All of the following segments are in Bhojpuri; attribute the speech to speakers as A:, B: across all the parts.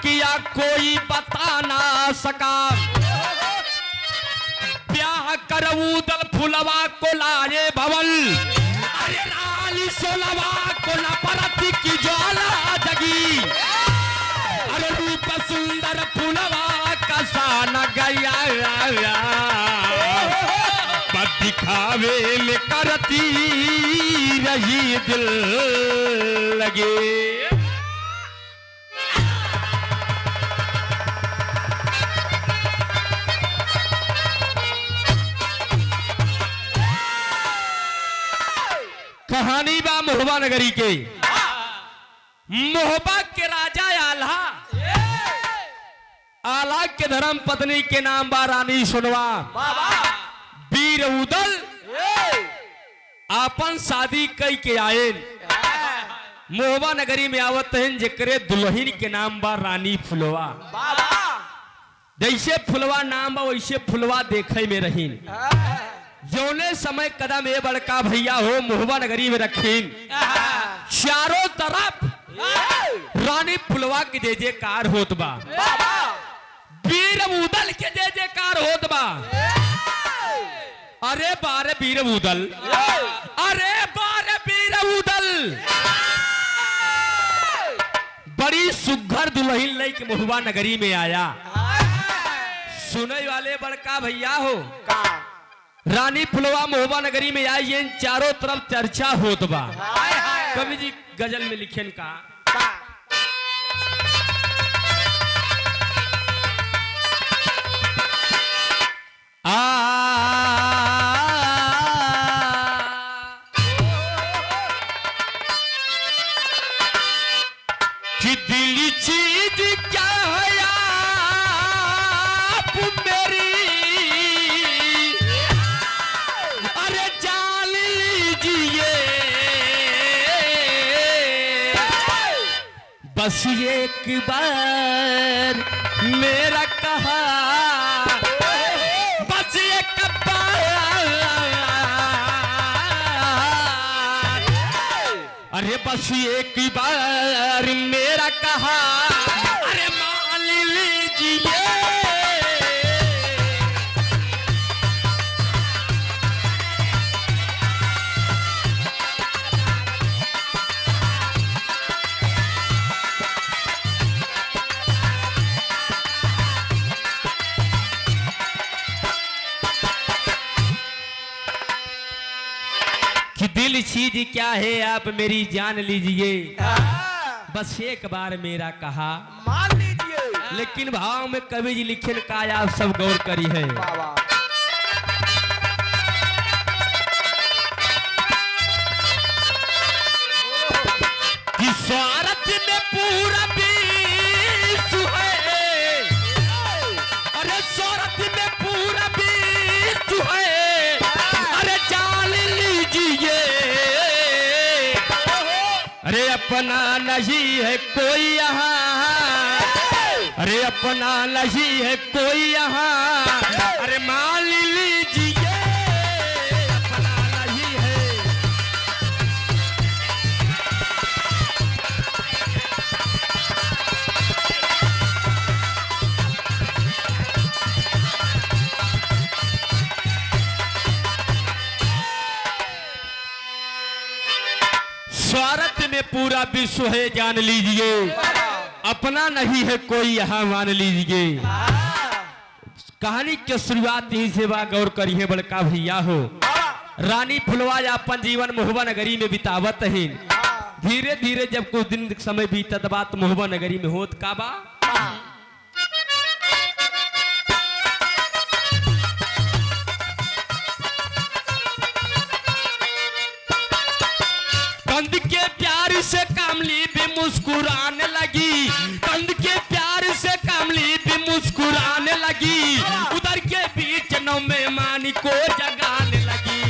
A: किया कोई बता ना सका, ब्याह कर उदल फुलवा को लाए भवन, अरे लाली सोलवा को न परती की ज्वाला जगी, अरे रूप सुंदर फुलवा कसा न गया, बद दिखावे में करती रही दिल लगे। कहानी बा मोहबा नगरी के। मोहबा के राजा आला के धर्म पत्नी के नाम बा रानी सुनवा। वीर उदल आपन शादी कई के आए मोहबा नगरी में आवत हैं, जेकरे दुल्हन के नाम बा रानी फुलवा। जैसे फुलवा नाम बा वैसे फुलवा देखे में रहीन। जौने समय कदम ए बड़का भैया हो मोहबा नगरी में रखीन, चारों तरफ रानी फुलवा के जय जयकार होत बा, वीर उदल के जय जयकार होत बा। अरे बारे वीर उदल, अरे बारे वीर उदल, बड़ी सुघर दुल्हन लई के मोहबा नगरी में आया। सुने वाले बड़का भैया हो रानी फुलवा मोहबा नगरी में आई, चारों तरफ चर्चा होत बा। कवि जी गजल में लिखेन का, कि दिल चीज क्या है आप मेरी, अरे जान लीजिए, बस एक बार मेरा कहा, बस एक बार, अरे बस एक बार मेरा कहा, अरे मान लीजिए। कि दिल चीज क्या है आप मेरी जान लीजिए, बस एक बार मेरा कहा
B: मान लीजिए।
A: लेकिन भाव में कवि जी लिखन का आप सब गौर करी है। कि स्वार्थ में पूरा विश्व है, अरे स्वार्थ में पूरा विश्व है, अरे जान लीजिए, अरे अपना नहीं है कोई यहाँ, अरे अपना नहीं है कोई यहाँ, अरे मान लीजिए, अपना नहीं है। स्वार्थ में पूरा विश्व है जान लीजिए, अपना नहीं है कोई यहाँ मान लीजिए। कहानी के शुरुआत यही से बा, गौर करी है बड़का भैया हो। रानी फुलवा अपन जीवन मोहबा नगरी में बितावत है। धीरे धीरे जब कुछ दिन समय बीतत बा तो मोहबा नगरी में होत का बा, कंद के प्यार से कामली भी मुस्कुराने लगी, कंद के प्यार से कामली भी मुस्कुराने लगी, उधर के बीच नौ मेहमानी को जगाने लगी।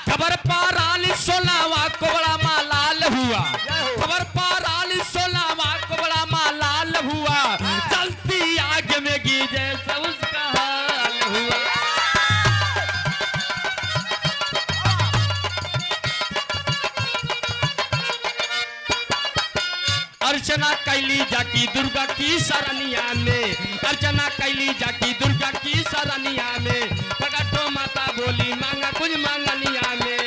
A: खबर पर रानी सोलावा को बड़ा मालाल हुआ, खबर पर रानी सोलावा को बड़ा मालाल हुआ, चलती आग में गी जैसा उसका हाल हुआ। अर्चना कैली जाकी दुर्गा की सरनिया में, अर्चना कैली जाकी दुर्गा की सरनिया में, प्रगटो माता बोली मांगा कुछ मांगनिया में।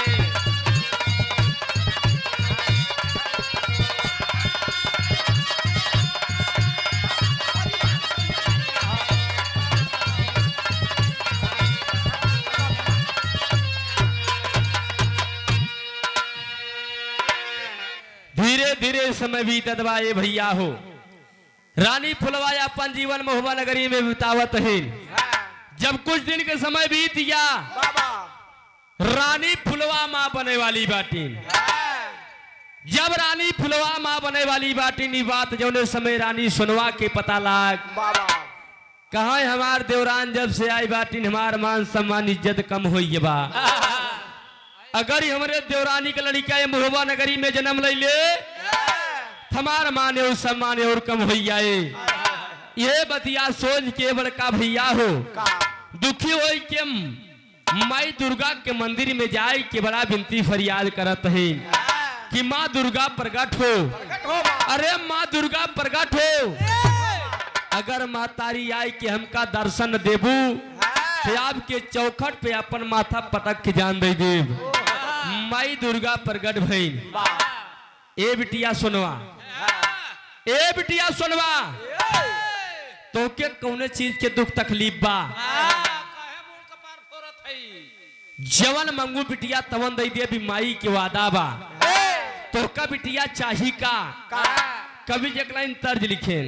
A: धीरे धीरे समय बीतत बा ये भैया हो। रानी फुलवाया अपन जीवन महुआ नगरी में बितावत है। जब कुछ दिन के समय बीत गया, रानी फुलवा माँ बने वाली बाटी। जब रानी फुलवा माँ बने वाली बाटी नी बात जौने समय रानी सुनवा के पता लाग, कहा हमार देवरान जब से आई बाटी हमार मान सम्मान इज्जत कम हुई बा। अगर हमारे देवरानी के लड़का ये महुआ नगरी में जन्म ले ले, हमार माने और सम्मान और कम हो जाए। ये बतिया सोच के बड़का भैया हो दुखी हो के माई दुर्गा के मंदिर में जाए के बड़ा विनती फरियाद करत है कि माँ दुर्गा प्रकट हो। अरे माँ दुर्गा प्रकट हो। अगर माँ तारी आई के हमका दर्शन देबू तो आपके चौखट पे अपन माथा पटक के जान दे देव। माई दुर्गा प्रगट भइल। ए बिटिया सुनवा, ए बिटिया सुनवा, तो के कौने चीज के दुख तकलीफ बा? जवन मंगू बिटिया तवन दे दे भी माई के वादा बा। तो का बिटिया चाही का? कभी एक लाइन तर्ज लिखे,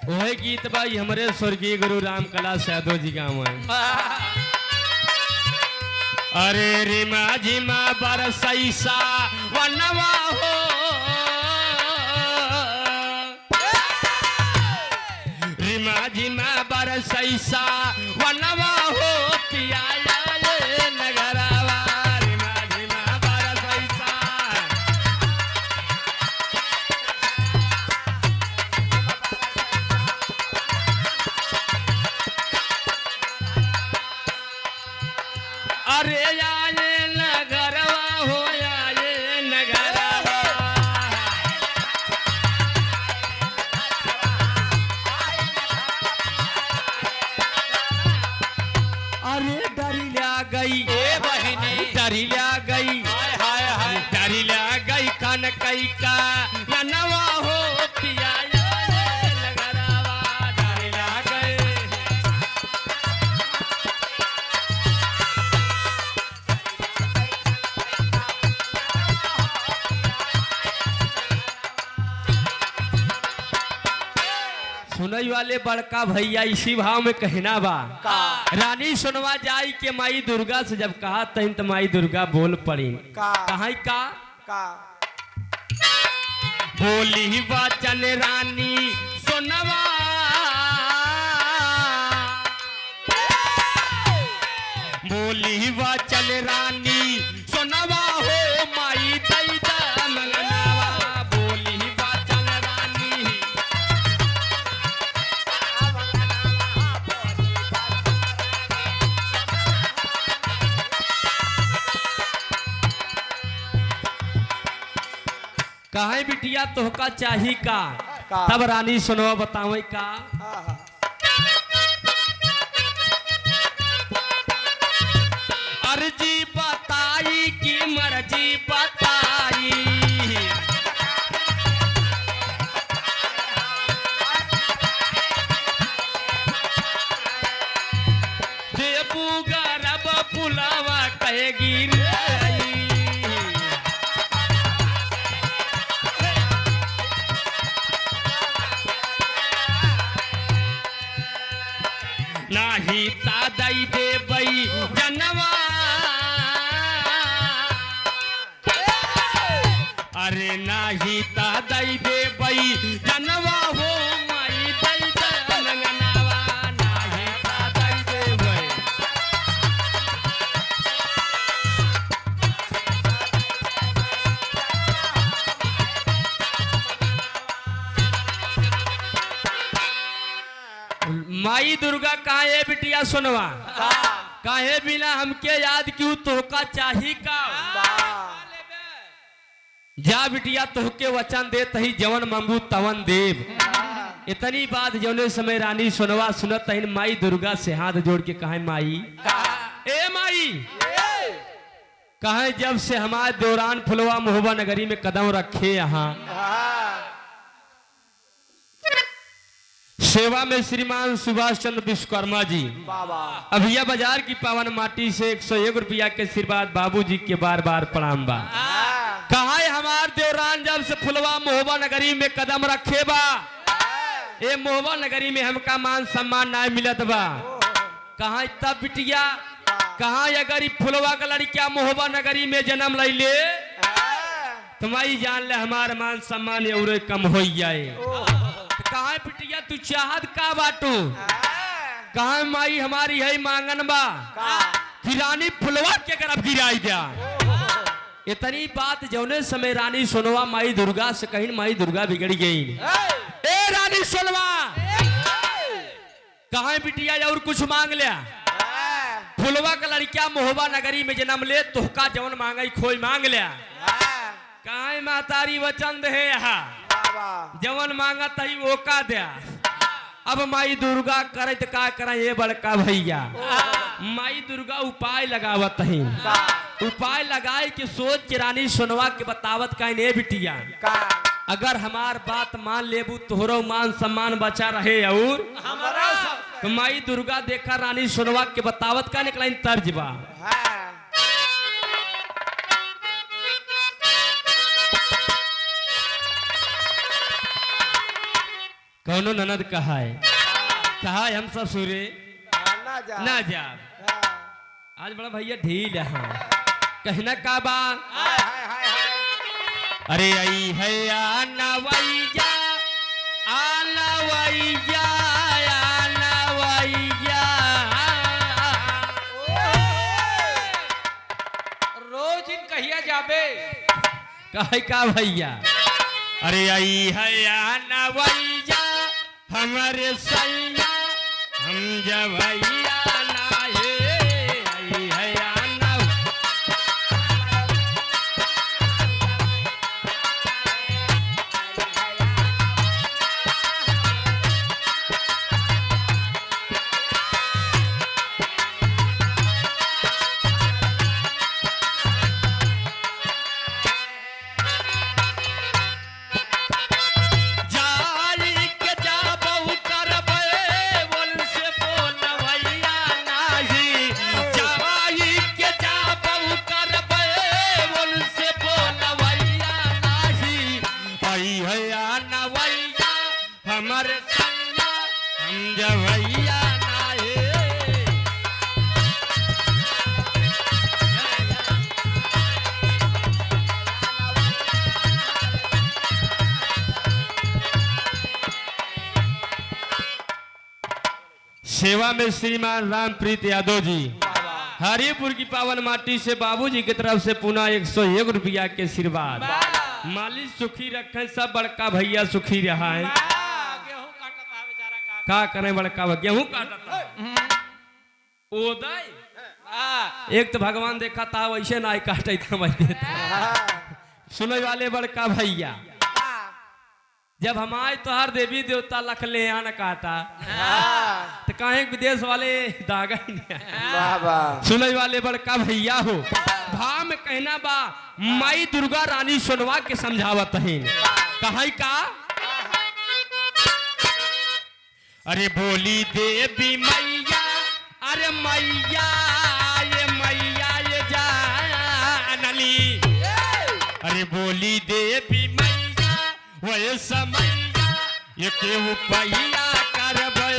A: वही गीत भाई हमारे स्वर्गीय गुरु राम कला यादव जी गाँव है। अरे रिमा झिमा बरसैसा वनवा हो, रिमा झिमा बरसैसा वनवा हो, पिया नगरवा रिमा झिमा बरसैसा। अरे आए नगरवा हो, आए नगरवा। अरे डरिया गई ए बहिनी, डरिया गई, डरिया गई कन कई का नवा हो, पिया नगरवा डरिया गई। सुनई वाले बड़का भैया इसी भाव में कहना बा, रानी सुनवा जाई के माई दुर्गा से जब कहा तहिन तो माई दुर्गा बोल पड़ी। कहा का बोली वचन रानी सुनवा, बोली वचन रानी सुनवा हो, माई दई दा मंगनवा। बोली वचन रानी, कहे बिटिया तोहका चाही का? तब रानी सुनवा बतावे का, अर्जी बताई की मर्जी बताई, देबू गरब पुलावा कहेगी नाही तादई देबई जनवा। अरे नाही तादई देबई जनवा हो, माई दई दंगनवा। नाही तादई देबई, माई दुर्गा काहे बिटिया सुनवा, काहे बिना हमके याद क्यों तोहका चाही का। जा बिटिया तोहके वचन दे तही जवन मंगू तवन देव। इतनी बात जौने समय रानी सुनवा सुनत तही माई दुर्गा से हाथ जोड़ के कहे माई, ए माई कहे जब से हमारे दौरान फुलवा महोबा नगरी में कदम रखे यहाँ सेवा में श्रीमान सुभाष चंद्र विश्वकर्मा जी अभिया बाजार की पावन माटी से 101 रुपया के आशीर्वाद बाबूजी के बार बार प्रणाम बा। कहा हमार देवरान जब से फुलवा महोबा नगरी में कदम रखे बा, ए महोबा नगरी में हमका मान सम्मान ना मिलत बा। कहा तब बिटिया कहा अगर ई फुलवा का लड़किया महोबा नगरी में जन्म ले ले तुम्हारी जान ले हमार मान सम्मान और कम हो जाए। कहा बिटिया तू चाहत का बाटू, कहा माई हमारी है मांगन बा कि रानी फुलवा के तरफ गिराई जा। इतनी बात जौने समय रानी सोनवा माई दुर्गा से कहीं माई दुर्गा बिगड़ गई। ए रानी सोनवा कहा बिटिया और कुछ मांग लिया, फुलवा का लड़किया महोबा नगरी में जन्म ले तोहका जौन मांगई खोई मांग लिया। कहा मातारी वचन दे यहाँ जवन मांगा तही वो का दिया। अब माई दुर्गा करे तो का करा ये बड़का भैया माई दुर्गा उपाय लगावत ही, उपाय लगाए के सोच के रानी सोनवा के बतावत का ने बिटिया अगर हमार बात मान लेबू तोहरो मान सम्मान बचा रहे और तो माई दुर्गा देखा रानी सोनवा के बतावत का निकला तर्ज बा। कौनो ननद कहा है हम सब सूरे ना जा। आज बड़ा भैया ढील है कहना का बा। अरे आई है आनवैया आनवैया आनवैया
B: रोज इन कहिया जाबे
A: कहे का भैया। अरे आई है आनवैया हमारे सैया हम जवैया ना हे आई है आनव। हमारे सैया हम जवैया ना हे। सेवा में श्रीमान रामप्रीत यादव जी हरिपुर की पावन माटी से बाबूजी की तरफ से पुनः 101 रुपया के आशीर्वाद। मालिक सुखी रखे सब बड़का भैया सुखी रहा है।
B: गेहूं काटता है बेचारा
A: का करे बड़का गेहूं काटता ओदय एक तो भगवान देखा था वैसे ना काटे था वैसे सुने वाले बड़का भैया जब हमारे तोहार देवी देवता लख ले न काटा तो कहे विदेश वाले दागा ही नहीं। सुने वाले बड़का भैया हो भाव में कहना बा माई दुर्गा रानी सोनवा के समझावत है कहे का। अरे बोली देवी मैया अरे मैया ये जानली। अरे बोली देवी मैया वह समैया ये केहू पहिया करबे।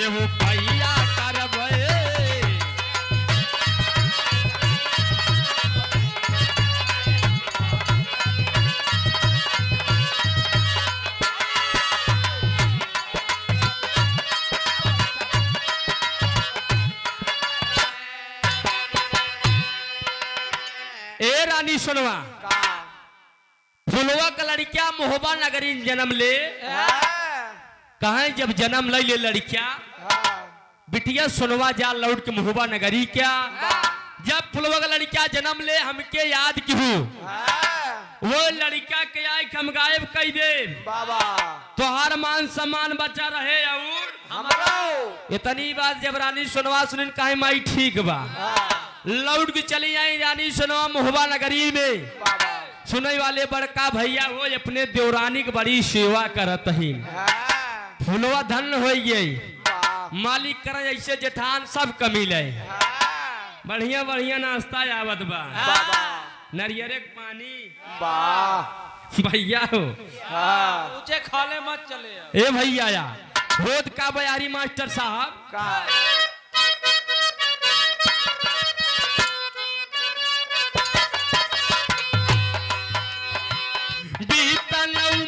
A: ये वो पैया करबे। ए रानी सुनवा, फुलवा का लड़किया मोहबा नगरी जन्म ले। कहा जब जन्म ले लड़किया, बिटिया सुनवा जा लौट के मोहबा नगरी क्या। जब फुलवा का लड़किया जन्म ले हमके याद क्यों, वो लड़का के आए हम गायब कई दे बाबा, तोहार मान सम्मान बचा रहे। और इतनी बात जब रानी सुनवा सुनिन कहे माई ठीक बा, लौट के चली आई रानी सुनवा मोहबा नगरी में। सुनने वाले बड़का भैया वो अपने देवरानी की बड़ी सेवा करत ही। फुलवा धन हो गई, मालिक कर ऐसे जेठान सब कमी ले। बढ़िया बढ़िया नाश्ता आवत बा, नरियरे पानी भैया हो।
B: ऊंचे खाले मत चले।
A: ए भैया या रोज का बयारी मास्टर साहब,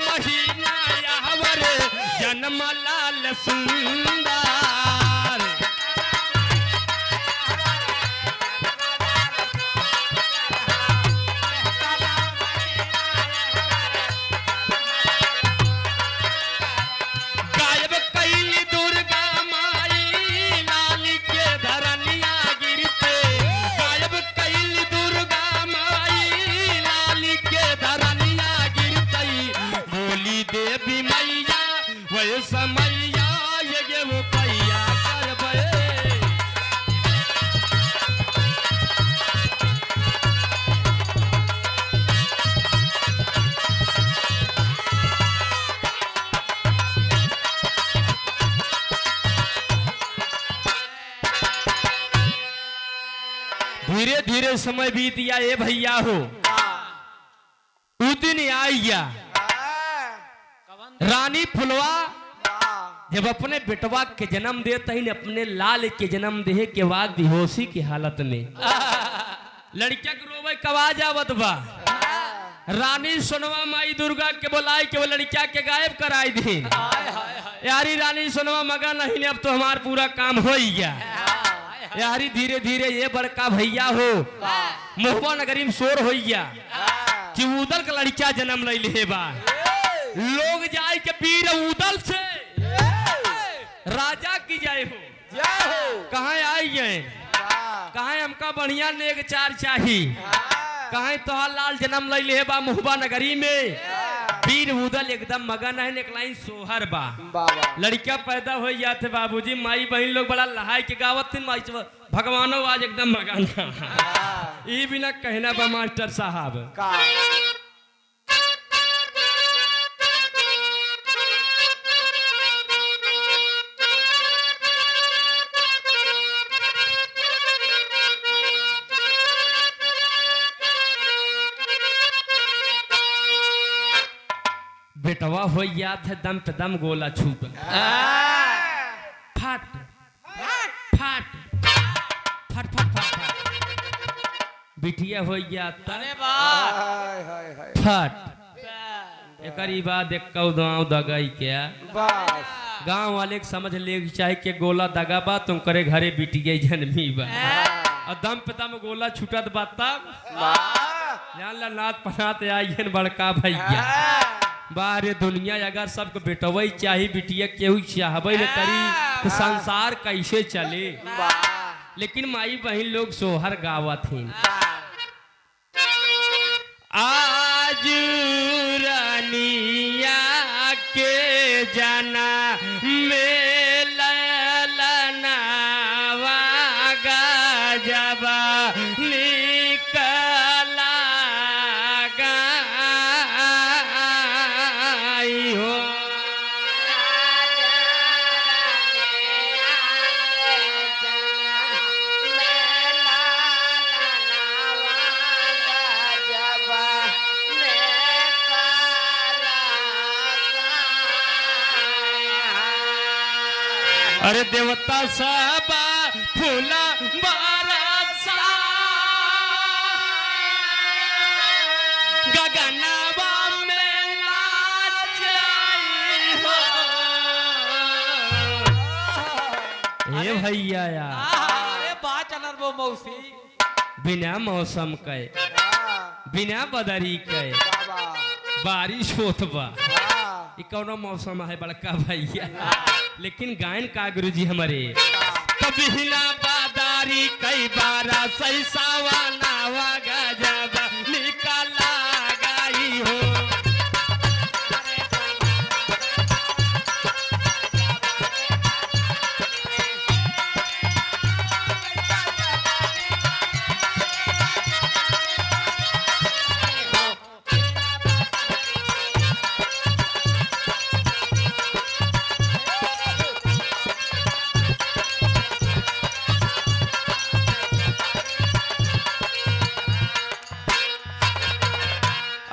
A: महीना यावर जन्म लाल सुंदर। गायब कैली दुर्गा माई लाली के धरनिया गिरते। गायब कैली दुर्गा माई लाली के धरनिया गिरते। बोली देवी मैया वही समैया ये वो पैया करबे। धीरे धीरे समय बीत गया। ये भैया हो उ दिन आई गया, रानी फुलवा जब अपने बेटवा के जन्म देते ही अपने लाल के जन्म दे के बाद बेहोशी की हालत में लड़किया के रोवे कवाज आवत बा। रानी सुनवा माई दुर्गा के बुलाई के वो लड़किया के गायब कराई दी। यारी रानी सुनवा मगा नहीं, अब तो हमारा पूरा काम हो ही गया। यारी धीरे धीरे ये बड़का भैया हो मोहबा नगरी में शोर हो गया कि उदल का लड़किया जन्म ले ले बा। लोग जाए के पीर उदल से राजा की जाए हो। कहाँ आई गए, कहाँ हमका बढ़िया नेक चार चाही। कहाँ तो लाल जन्म ले ले बा मोहबा नगरी में। पीर उदल एकदम मगन है, एक लाइन सोहर बा। लड़किया पैदा हो जाते बाबूजी, माई बहन लोग बड़ा लहाई के गावत थी। माई भगवानो आज एकदम मगन ये बिना कहना बा मास्टर साहब। बेटवा हो याद है दम पे दम गोला छूट फट फट फट फट फट फट बिटिया हो गया फट। एक बाद एक गाँव दगाई क्या गाँव वाले समझ ले चाहे के गोला दगा बा तुम करे घरे बिटिया जन्मी बा और दम पे दम गोला छूटत बा। तब जान ला नाथ पनात आई बड़का भैया बारे दुनिया अगर सबको बेटवई चाही बिटिया केहू चाहबे न करी तो संसार कैसे चले। लेकिन माई बहन लोग सोहर गावत हैं। आज रानिया के जाना मेला लनावा गजबा निकला गाई हो। अरे देवता सब फूला बरसा गगनवा में नाचाई हो। ए भैया यार
B: अरे बा चलर वो मौसी
A: बिना मौसम के बिना बदरी के बारिश होत बा ई कौनो मौसम है बड़का भैया। लेकिन गायन का गुरुजी हमारे कभी हिला बादारी कई बारा सही सावा नावा गजब निकला गई हो।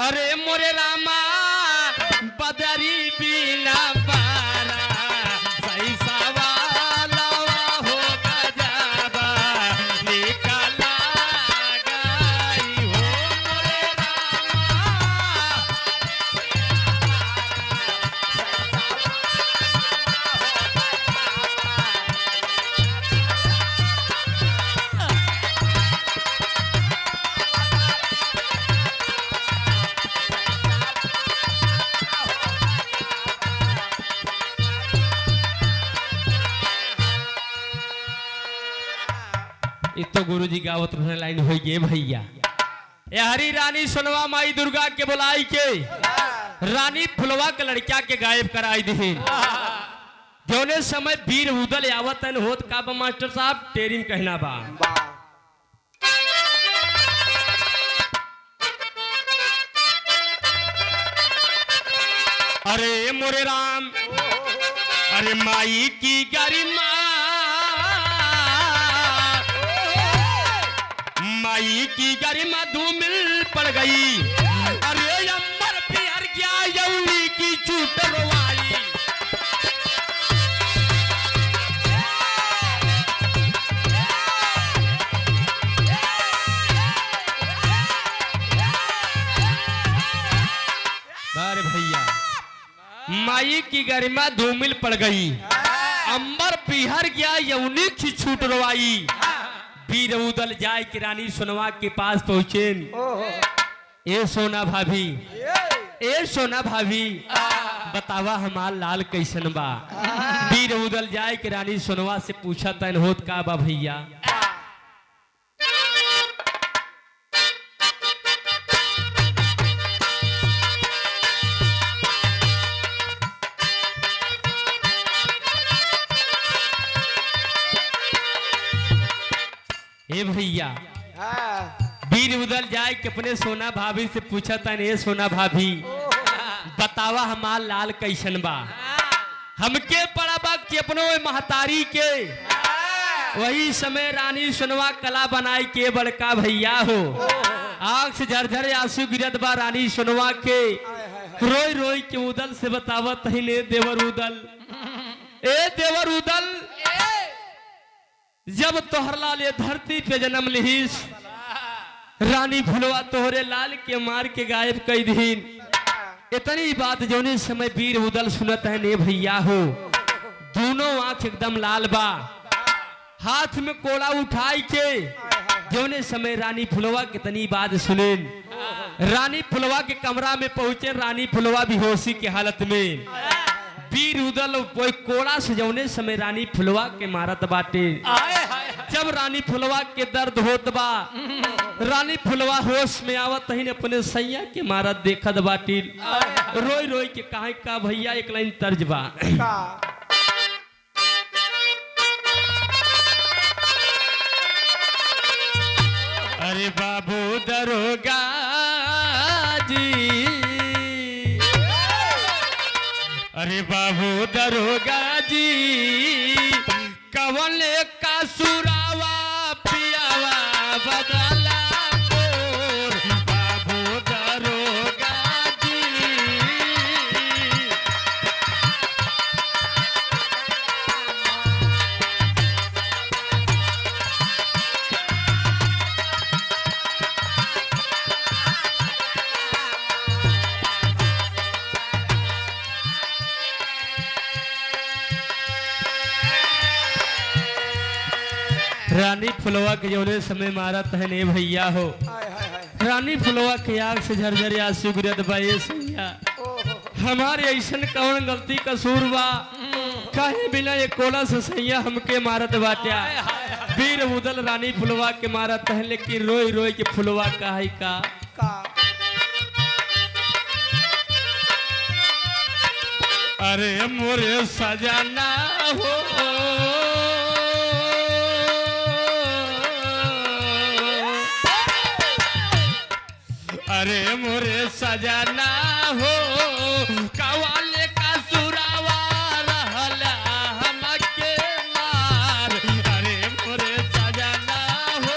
A: अरे मोरे रामा बदरी बिना बारा सही सवाला हो गजबा निकला गई हो। मोरे रामा तो गुरुजी गावत रहने लाइन हो गए भैया। ए हरी रानी सोनवा माई दुर्गा के बुलाई के रानी फुलवा के लड़किया के गायब कराई दी। जौने समय वीर उदल आवतन होत का बा मास्टर साहब टेरिंग कहना बा। अरे मोरे राम अरे माई की गरिमा माई की गरिमा धूमिल पड़ गई। अरे अम्बर पियर गया यौनी की चूट रवाई। अरे भैया माई की गरिमा धूमिल पड़ गई। अंबर पिहर गया यौनी की छूट रवाई। वीर उदल जाय कि रानी सोनवा के पास पहुंचे। ए सोना भाभी ए सोना भाभी बतावा हमार लाल कैसन बा। वीर उदल जाय कि रानी सोनवा से पूछा तन होत का बा भैया। ए भैया वीर उदल जाए कि अपने सोना भाभी से पूछा था ए सोना भाभी बतावा हमार लाल कैसन बा। हमके पड़ा बा कि अपनो महतारी के वही समय रानी सोनवा कला बनाई के बड़का भैया हो। आंख से झरझर आंसू गिरत बा रानी सोनवा के रोई रोई के उदल से बतावत ही ने देवर उदल ए देवर उदल जब तोहर लाल ये धरती पे जन्म लिहिस रानी फुलवा तोहरे लाल के मार के गायब कई दीन। इतनी बात जौने समय वीर उदल सुनत है ने भैया हो। दोनों आंख एकदम लाल बा हाथ में कोड़ा उठाई के जौने समय रानी फुलवा कितनी बात सुने। रानी फुलवा के कमरा में पहुंचे रानी फुलवा बेहोशी के हालत में। वीर उदल कोई कोड़ा से जौने समय रानी फुलवा के मारत बाटे। जब रानी फुलवा के दर्द होत बा रानी फुलवा होश में आवत ही अपने सैया के मारत देखत बाटी। रोई रोई के कहा का भैया एक लाइन तर्ज बा। अरे बाबू दरोगा जी अरे बाबू दरोगा जी कवन का सुरावा पियावा बदला मोर बाबू दरोगा जी। रानी फुलवा के जौने समय मारत है ने भैया हो,
C: हाय हाय हाय
A: रानी फुलवा के आग से झरझर आंसू गिरत बा ये सैया। हमारे ऐसन कौन गलती कसूर बा, काहे बिना ये कोला से सैया हमके मारत बाट्या। वीर उदल रानी फुलवा के मारत है, लेकिन रोई रोई के फुलवा काहे का।
C: का
A: अरे मोरे सजना हो, अरे मोरे सजना हो, कवाले का सुरावा रहला हमके मार। अरे मोरे सजना हो,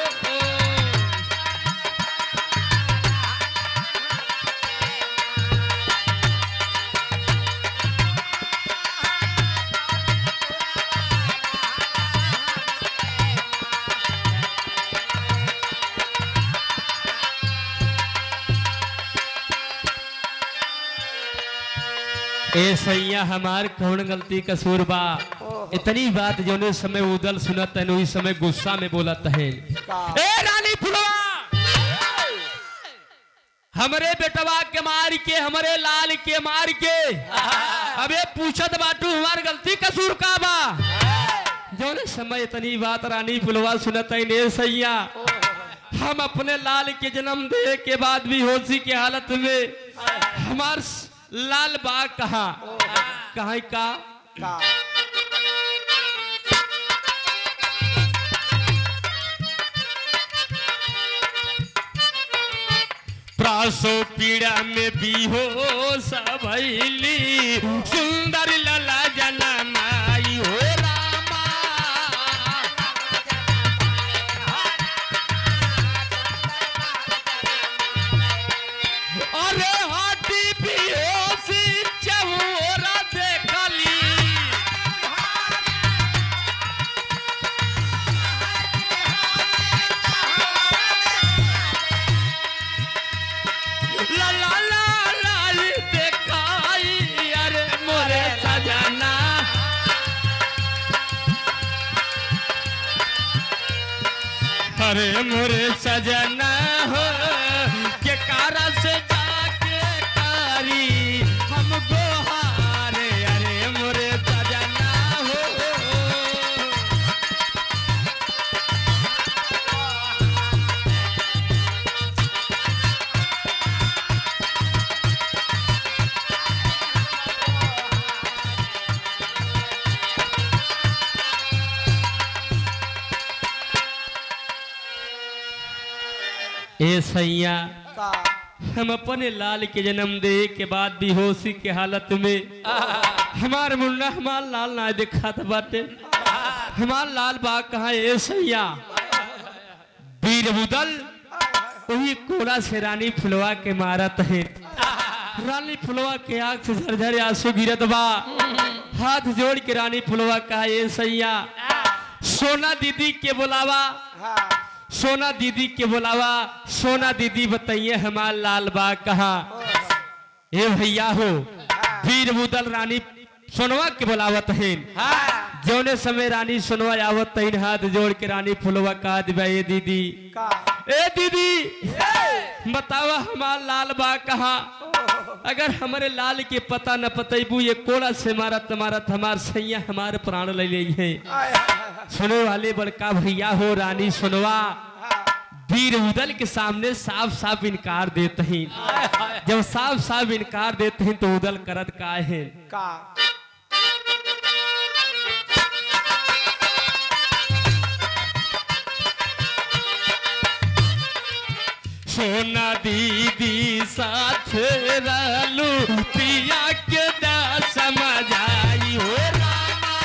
A: ए सैया हमार कौन गलती कसूर बा। इतनी बात जोने समय उदल सुनत है वही समय गुस्सा में बोलत है।
C: का
A: ए रानी फुलवा, हमरे बेटवा के मार के, हमरे लाल के मार के अबे पूछत बाटू हमार गलती कसूर का बा। जोने समय इतनी बात रानी फुलवा सुनत है ने सैया, हम अपने लाल के जन्म दे के बाद भी होशी के हालत में हमार लाल बाग कहा कहाँ का
C: का
A: प्रासो पीड़ा में भी हो सबैली, सुंदर लला जनमाई हो रामा। अरे हाथी भी होशी चौरा देखली, ला ला ला लाई देखाई। अरे मोरे सजना, अरे मोरे सजना हो, के कारा से जाके कारी हम गोहारे। अरे मोरे सजना हो, ए सैया
C: का
A: हम अपने लाल के जन्म दे के बाद भी होशी के हालत में हमार मुन्ना हमार लाल ना देखा था बाटे। हमार लाल बाग कहाँ है ए सैया। वीर उदल वही कोड़ा से रानी फुलवा के मारत है। रानी फुलवा के आग से झरझर आंसू गिरत बा। हाथ जोड़ के रानी फुलवा कहा ए सैया, सोना दीदी के बुलावा,
C: हाँ
A: सोना दीदी के बुलावा। सोना दीदी बताइए हमार लाल बाग कहा। ए भैया हो, वीर उदल रानी सोनवा के बुलावत है। जौने समय रानी सोनवा आवत तैन हाथ जोड़ के रानी फुलवा कहा दिबा ए दीदी,
C: का
A: ए दीदी बतावा हमार लाल बाग कहा। अगर हमारे लाल के पता न पतेबू ये कोड़ा से मारत मारत हमार सैया हमारे प्राण ले ली है।
C: हाय हाय
A: सुने वाले बड़का भैया हो रानी सुनवा वीर उदल के सामने साफ साफ इनकार देते हैं। जब साफ साफ इनकार देते हैं तो उदल करत का है।
C: का
A: सोना दीदी साथ रहलू पिया के दा समझाई हो रामा।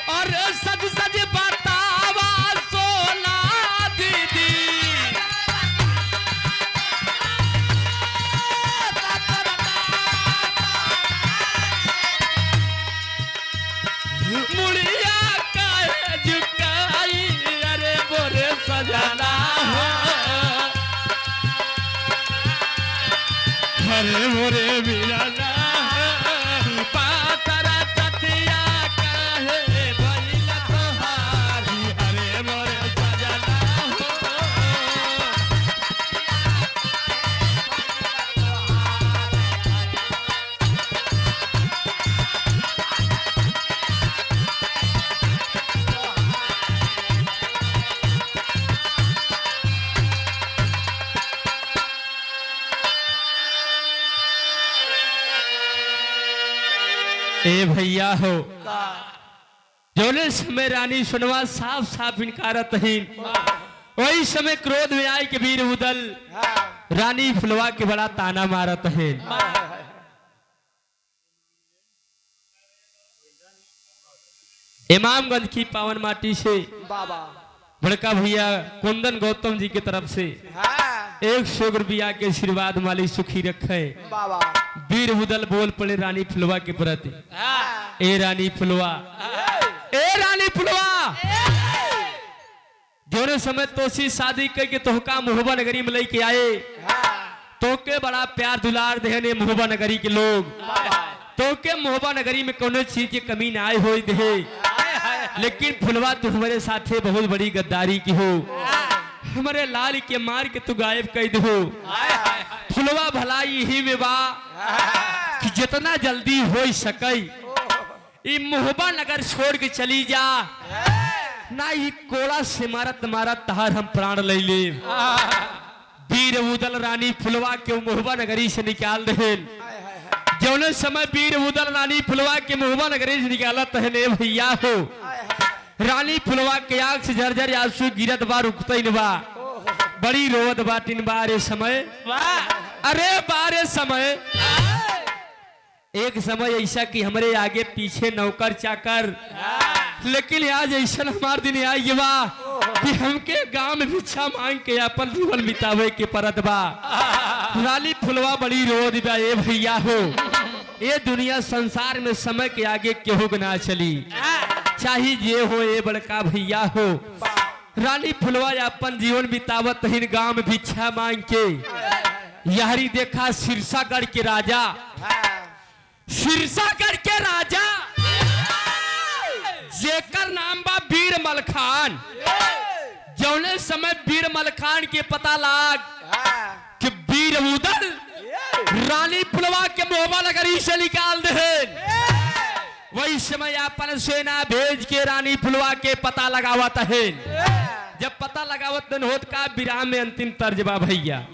A: और सज सज बतावा सोना दीदी, मुड़िया काहे झुकाई। अरे बोरे सजना हो, अरे मोरे बिराना हो। ए भैया हो
C: का
A: जोने समय रानी सुनवा साफ साफ इनकारत ही वही समय क्रोध में आए कि वीर उदल
C: हाँ
A: रानी फुलवा के बड़ा ताना मारत है। इमामगंज की पावन माटी से
C: बाबा
A: बड़का भैया कुंदन गौतम जी की तरफ से
C: हाँ
A: 100 रुपया के आशीर्वाद मालिक सुखी रखे।
C: बाबा
A: वीर उदल बोल पड़े रानी फुलवा के प्रति,
C: हाँ
A: ए रानी फुलवा, ए रानी फुलवा, जोने समय तोसी शादी करके तोहका मुहबा नगरी में लेके आए,
C: हाँ
A: तोके बड़ा प्यार दुलार देने मुहबा नगरी के लोग,
C: बाबा
A: तोके मुहबा नगरी में कोनो चीज की कमी ना आए हो दे, लेकिन फुलवा तू हमारे साथे बहुत बड़ी गद्दारी की हो, हमारे लाल के मार के तू गायब कर दो। फुलवा भला यही में बा कि जितना जल्दी हो सके ये मुहबा नगर छोड़ के चली जा, ना ये कोड़ा से मारत मारत तहार हम प्राण ले ले। वीर उदल रानी फुलवा के मुहबा नगरी से निकाल दे। जौने समय वीर उदल रानी फुलवा के मुहबा नगरी से निकालत है ने भैया हो रानी फुलवा के आंख से झरझर आंसू गिरत बा रुकते न बा, बड़ी रोवत बाटिन बारे समय, अरे बारे समय एक समय ऐसा कि हमारे आगे पीछे नौकर चाकर, लेकिन आज ऐसा हमार दिन आई बा कि हमके गांव में भिक्षा मांग के अपन जीवन बितावे के परत बा। रानी फुलवा बड़ी रोद बा ए भैया हो, ये दुनिया संसार में समय के आगे केहू ना चली, चाहे जे हो ये बड़का भैया हो। रानी फुलवा अपन जीवन बितावत हिन गांव में भिक्षा मांग के, यहरी देखा सिरसागढ़ के राजा, सिरसागढ़ के राजा जेकर नाम बा वीर मलखान, जौने समय वीर मलखान के पता लाग कि वीर उदल रानी फुलवा के मुहबा नगरी से निकाल दे, वही समय अपन सेना भेज के रानी फुलवा के पता लगावत है। जब पता लगावत दिन होत का विराम में अंतिम तर्जबा भैया,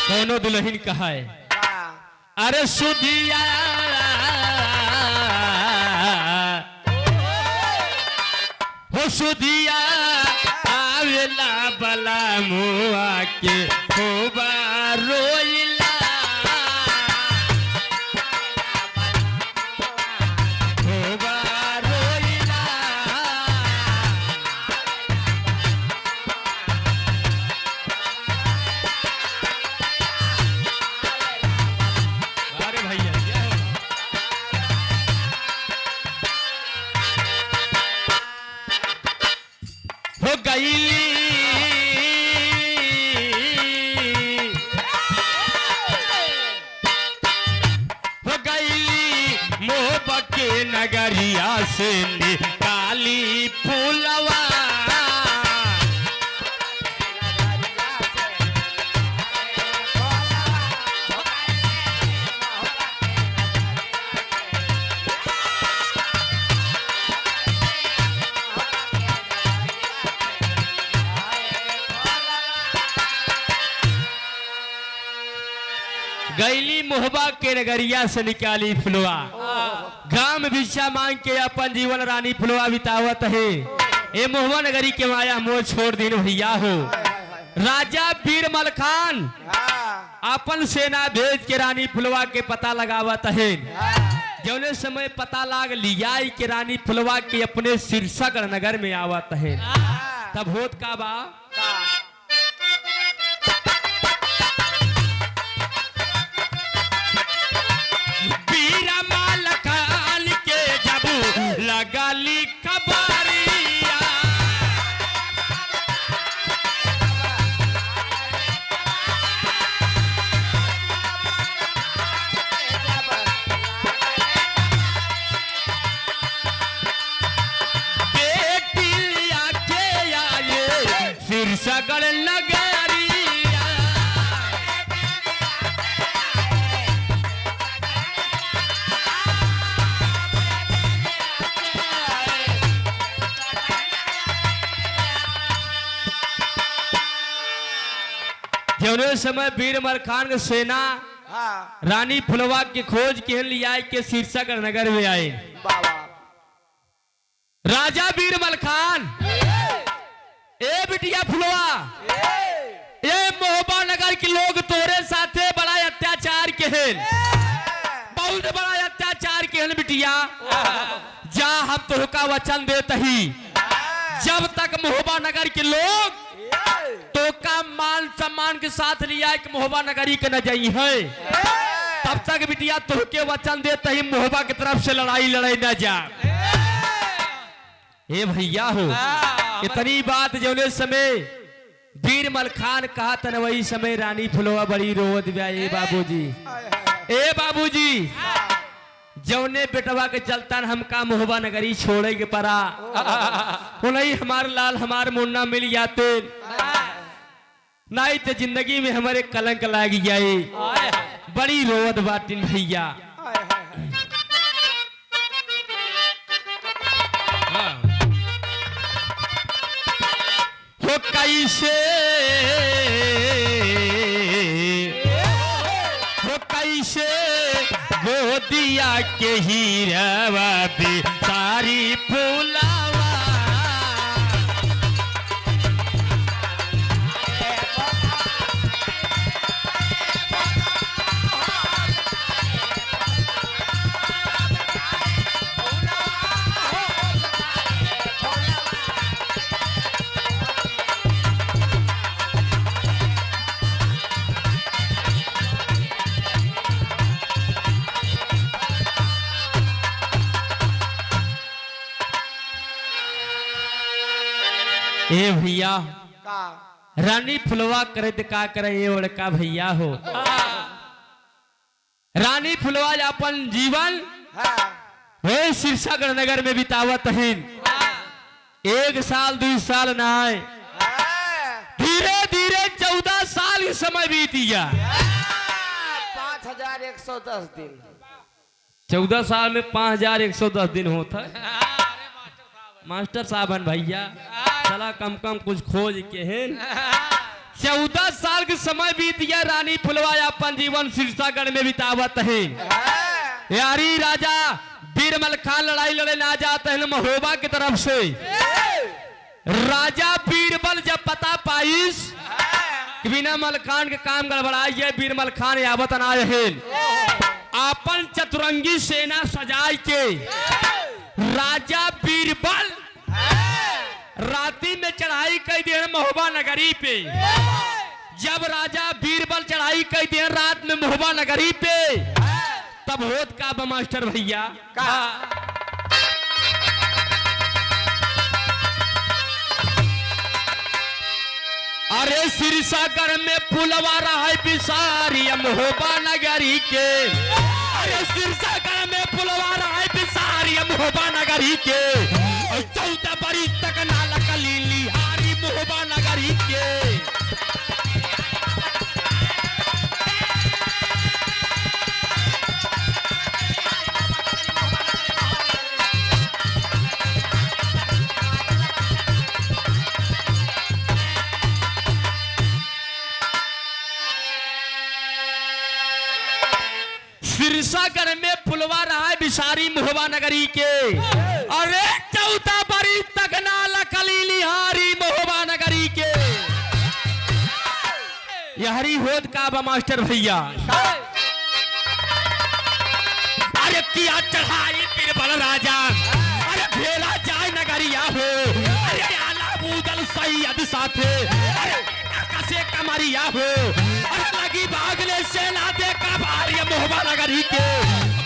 A: दोनों दुल्हन कहा है, अरे सुधिया हो सुधिया आवेला बला मुआ के होबा रोइला, होबा रोइला, अरे भैया क्या हो? हो गई मोहब्बत के नगरिया से निकाली फूलवा, गैली मोहबा के नगरिया से निकाली फुलवा, गांव में भिक्षा मांग के अपन जीवन रानी फुलवा बितावत है। ए मोहबा नगरी के माया मोह छोड़ दिन भैया हो। राजा वीर मलखान अपन सेना भेज के रानी फुलवा के पता लगावत है। जौने समय पता लाग लिया के रानी फुलवा के अपने सिरसागढ़ नगर में आवत है, तब होत का बा लगाली कबारिया, बेटी लिया के आए सिरसागढ़ जौने समय बीरबल खान के सेना
C: हाँ
A: रानी फुलवा के खोज के लिया के शीर्षागढ़ नगर में आए।
C: बाबा
A: राजा बीरबल खान ए बिटिया फुलवा ए मोहबा नगर के लोग तोरे साथे बड़ा अत्याचार के हैं, बहुत बड़ा अत्याचार के हैं बिटिया। जा हम तोहका वचन देते ही जब तक मोहबा नगर के लोग तो का मान सम्मान के साथ लिया एक मोहबा नगरी के न जाई है, तब तक बिटिया तोहके वचन देते ही मोहबा की तरफ से लड़ाई न जा। हे भैया हो इतनी बात जौने समय बीरबल खान कहा तन वही समय रानी फुलवा बड़ी रोवत बा। ए बाबूजी जौने बेटवा के चलता हमका मोहबा नगरी छोड़े के परा नहीं हमार लाल हमार मुन्ना मिल जाते नहीं तो जिंदगी में हमारे कलंक लाग जाए। बड़ी रोवत बाटिन भैया। हो कैसे गोदिया के हीरावा भी सारी फुलावा ए भैया
C: का
A: रानी फुलवा करे तो का करे ये लड़का भैया हो। रानी फुलवा अपन जीवन
C: हाँ
A: हे शीर्षागढ़ नगर में बितावत है। 1 साल 2 साल ना आए, धीरे धीरे 14 साल के समय बीत गया।
C: 5110 दिन
A: 14 साल में 5110 दिन होता है। मास्टर साहब भैया चला कम कम कुछ खोज के हैं। 14 साल के समय बीत गया। रानी फुलवा अपन जीवन शीर्षागढ़ में बितावत है। यारी राजा बीरबल खान लड़ाई लड़े ना जाते हैं महोबा की तरफ से। राजा बीरबल जब पता पाइस कि बिना मलखान के काम गड़बड़ाई है, बीरबल खान यावत आए हैं अपन चतुरंगी सेना सजाई के राजा बीरबल राती में चढ़ाई कर दिए महोबा नगरी पे। जब राजा बीरबल चढ़ाई कर दिए रात में महोबा नगरी पे, तब होत का मास्टर भैया अरे शीर्षागढ़ में पुलवा रहा बिसारी महोबा नगरी के। अरे शीर्षागढ़ में पुलवा रहा बिसारी महोबा नगरी के। 14 बरी तक नाला कलीली हारी महोबा नगरी के। शीर्षागढ़ में पुलवा रहा है बिसारी महोबा नगरी के। अरे 14 बरी तक नाला कलीली हारी महोबा नगरी के। यहरी होद का मास्टर भैया अरे किया चढ़ाई बीरबल राजा। अरे भेला जाए नगरिया हो। अरे आला बूदल सैयद साथे। अरे कसे कमरिया हो। अरे लगी भागले से ना देखा भारी महोबा नगरी के।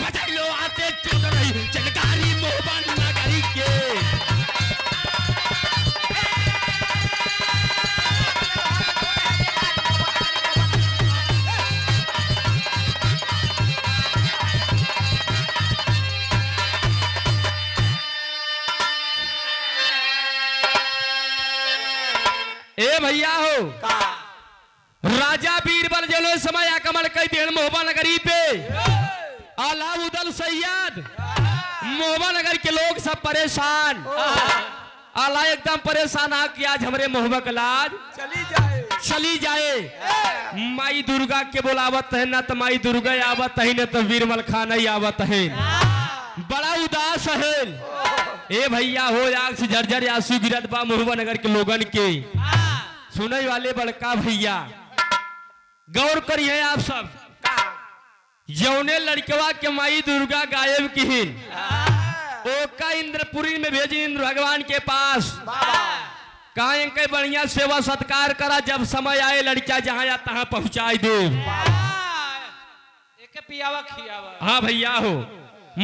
A: बजलो आते चल रही चलकारी महोबा नगरी के। ए भैया हो राजा बीरबल जलो समय आकमल कई देन महोबा नगरी पे। अलाउद्दीन सैयद महोबा नगर के लोग सब परेशान। आला एकदम परेशान आ कि आज हमारे महोबा का लाज
C: चली जाए।
A: चली जाए माई दुर्गा के बुलावत है न तो माई दुर्गा आवत है न तो बीरबल खान ही आवत है बड़ा उदास है ए भैया हो आग से झरझर आंसू गिरत बा महुआ नगर के लोगन के सुनने वाले बड़का भैया गौर करिए आप सब जौने लड़कवा के माई दुर्गा गायब किहिन ओका इंद्रपुरी में भेजी इंद्र भगवान के पास कहा इनके बढ़िया सेवा सत्कार करा जब समय आए लड़का जहां या तहां पहुंचाई दे
B: एक पियावा खियावा
A: हाँ भैया हो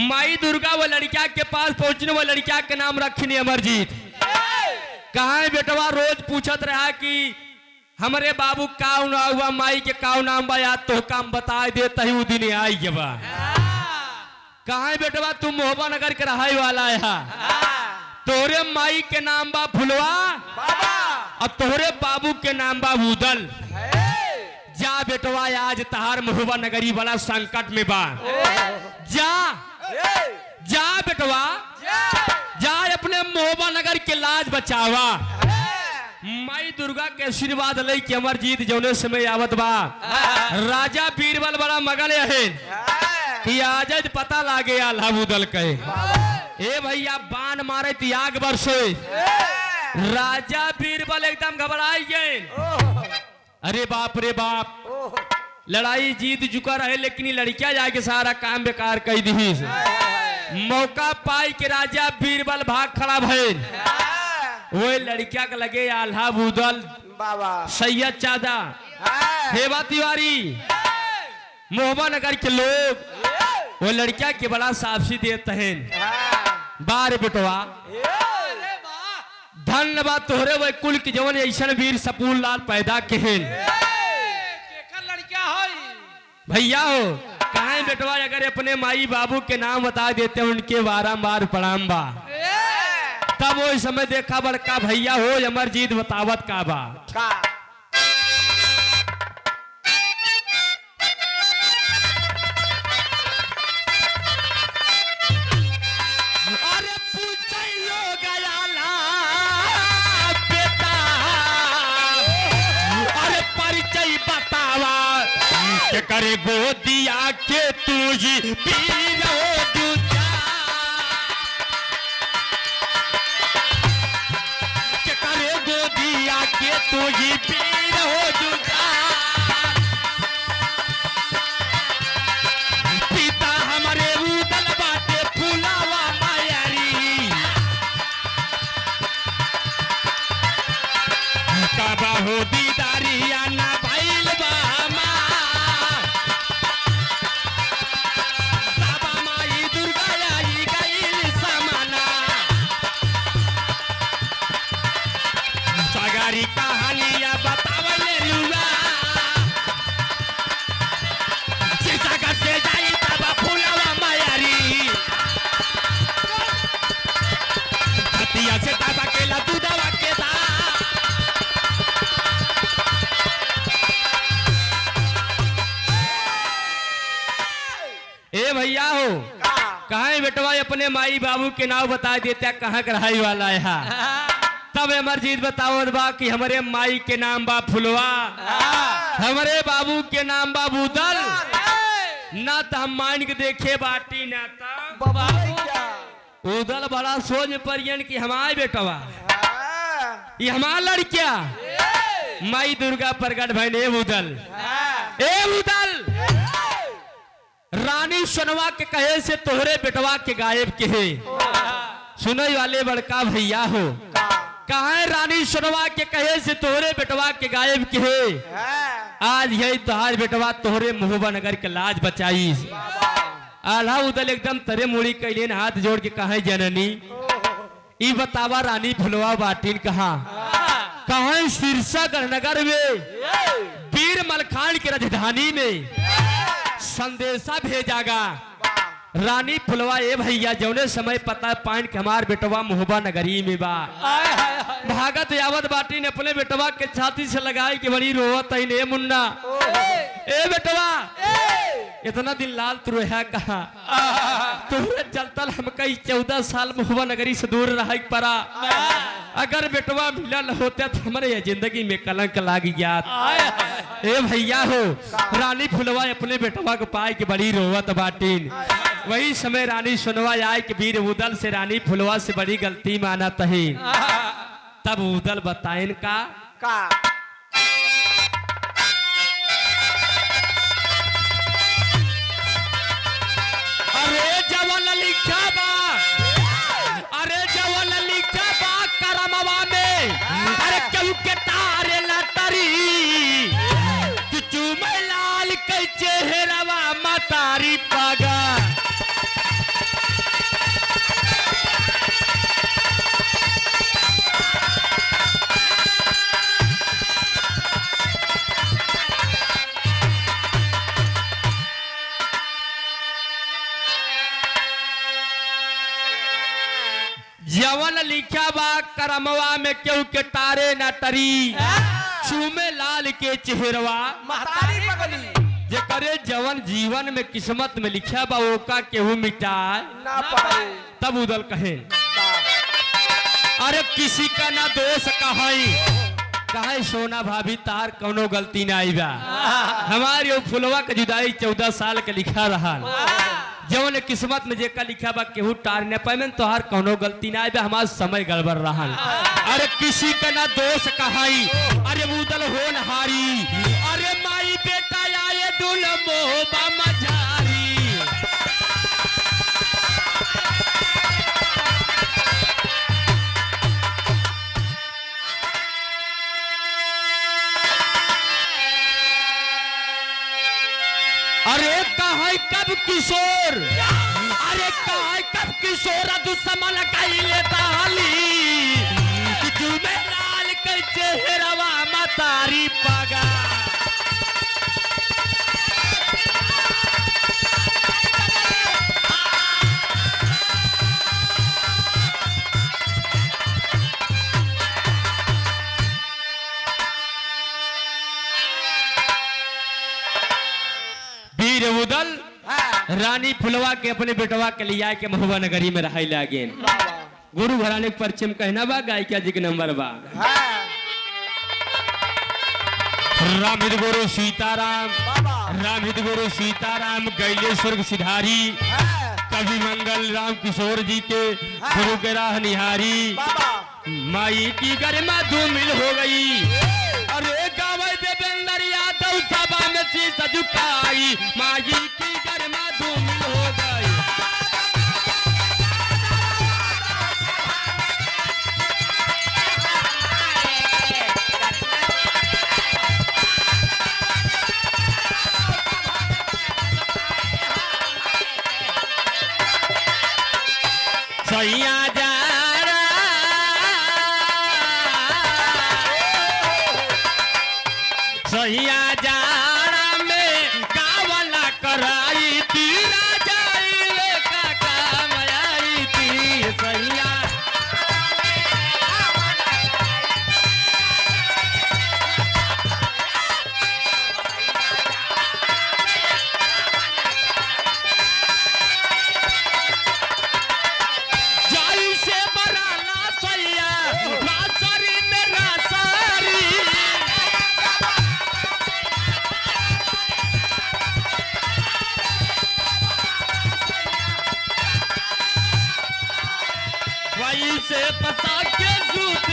A: माई दुर्गा वो लड़का के पास पहुंचने वो लड़का के नाम रखनी अमरजीत कहा है बेटवा रोज पूछत रहा कि हमारे बाबू काउ ना हुआ माई के काउ नाम बा याद तो काम बता देता ही वो दिन आई जबा कहा है बेटवा तू मोहबा नगर के रहाई वाला है तोहरे माई के नाम बा फुलवा अब तोहरे बाबू के नाम बा उदल जा बेटवा आज तहार महुआ नगरी बड़ा संकट में बा जा जा बेटवा जा अपने महुआ नगर के लाज बचावा माई दुर्गा के आशीर्वाद ले के अमरजीत जौने समय आवत बा राजा बीरबल बड़ा मगन है कि आज पता लागे आल्हा उदल कहे ए भैया बाण मारे थी आग बरसे राजा बीरबल एकदम घबराई गए अरे बाप रे बाप लड़ाई जीत चुका रहे लेकिन लड़कियां जाके सारा काम बेकार कर दी मौका पाई के राजा बीरबल भाग खड़ा भइल वो लड़किया के लगे आल्हा उदल सैयद चादा हेवा तिवारी मोहबा नगर के लोग वो लड़किया के बड़ा साफसी देते हैं बार बेटवा धन्यवाद तोहरे वो कुल के जवन ऐसा वीर सपूर लाल पैदा केहन
B: लड़का हो
A: भैया हो कहा बेटवा अगर अपने माई बाबू के नाम बता देते उनके बारंबार प्रणाम बा तब वो समय देखा बड़का भैया हो अमरजीत बतावत का बा करे गोदिया के तुझी पीर हो दूजा के करे गोदिया के तुझी पीर हो दूजा पिता हमारे उदल बाटे फुलावा मायारी काबा हो दीदारिया ना भइल बा कहानियां बतावले लुआ सीता करते जाई बाबा फुलावा मायारी हतिया से ताबा केला दूधवा के दा ए भैया हो कहां बेटवा अपने माई बाबू के नाम बता देता कहां कराई वाला है तब अमरजीत बताओ बा कि हमारे माई के नाम बा फुलवा हमारे बाबू के नाम बा उदल ना तो हम मान के देखे बाटी ना तो उदल बड़ा सोच परियन की हमारे बेटवा ये हमारा लड़किया माई दुर्गा प्रगट भइले उदल ए उदल रानी सोनवा के कहे से तोहरे बेटवा के गायब के है सुनई वाले बड़का भैया हो कहा है रानी सोनवा के कहे से तोहरे बेटवा के गायब के है आज यही तोहार बेटवा तोहरे महुआ नगर के लाज बचाई आल्हा उदल एकदम तरे मुड़ी कैलियन हाथ जोड़ के कहा जननी ई बतावा रानी फुलवा बाटिन कहा शीर्षा नगर में वीर मलखान की राजधानी में संदेशा भेजागा रानी फुलवा ए भैया जौने समय पता पाइन के हमार बेटवा महुआ नगरी में बा भागत यावत बाटी ने अपने बेटवा के छाती से लगाई कि बड़ी रोवत है ने मुन्ना ए बेटवा इतना दिन लाल तू रहा कहा तुहरे चलतल हम कई 14 साल महुआ नगरी से दूर रह पड़ा। अगर बेटवा मिलल होते तो हमारे ये जिंदगी में कलंक लाग गया। ए भैया हो रानी फुलवा अपने बेटवा को पाए के बड़ी रोवत बाटीन। वही समय रानी सुनवा आए कि वीर उदल से रानी फुलवा से बड़ी गलती माना तही। तब उदल बताएन का अरे जवन लिखा बा, अरे जवन लिखा बा करमवा में, अरे क्यों के तारे लतरी चुचू में लाल के चेहरवा मतारी पागा। जवन लिखा बा करमवा में क्यों के तारे न तरी चूमे लाल के चेहरवा
C: महतारी पगली
A: जे करे जवन जीवन में किस्मत में लिखा बा ओका केहू मिटाए
C: ना पाए।
A: तब उदल कहे अरे किसी का ना दोष कहे सोना भाभी तार कौनो गलती ना आई बा। हमारी वो फुलवा के जुदाई 14 साल के लिखा रहा जवन किस्मत में जेका लिखा बा केहू टार न पाए तोहार कौनो गलती ना आए हमार समय गड़बड़ रहा। अरे किसी का ना दोष कहाई अरे उदल हो नहारी अरे माई बेटा आए दुल मोहबा मझारी। अरे कहा कब किशोर अरे कहा कब किशोर दुश्मन कैले ताली जुमे लाल के चेहरवा मतारी पागा। वीर उदल रानी फुलवा के अपने बेटवा के लिया के महुआ नगरी में रह लागे। गुरु घराने के परिचय में कहना बा गायिका जी के नंबर बा राम हित गुरु सीताराम राम हित गुरु सीताराम गैले स्वर्ग सिधारी कवि मंगल राम किशोर जी के गुरु के राह निहारी माई की गरिमा धूमिल हो गई। अरे गावे देवेंद्र यादव सभा में शीश झुकाई माई की गरिमा धूमिल हो गई। सैया जा सैया जाड़ा में गावला कराई थी राजाई का काम आई थी सैया। जाई से बराला सैया रासरी में रासरी वही से पता के झूठ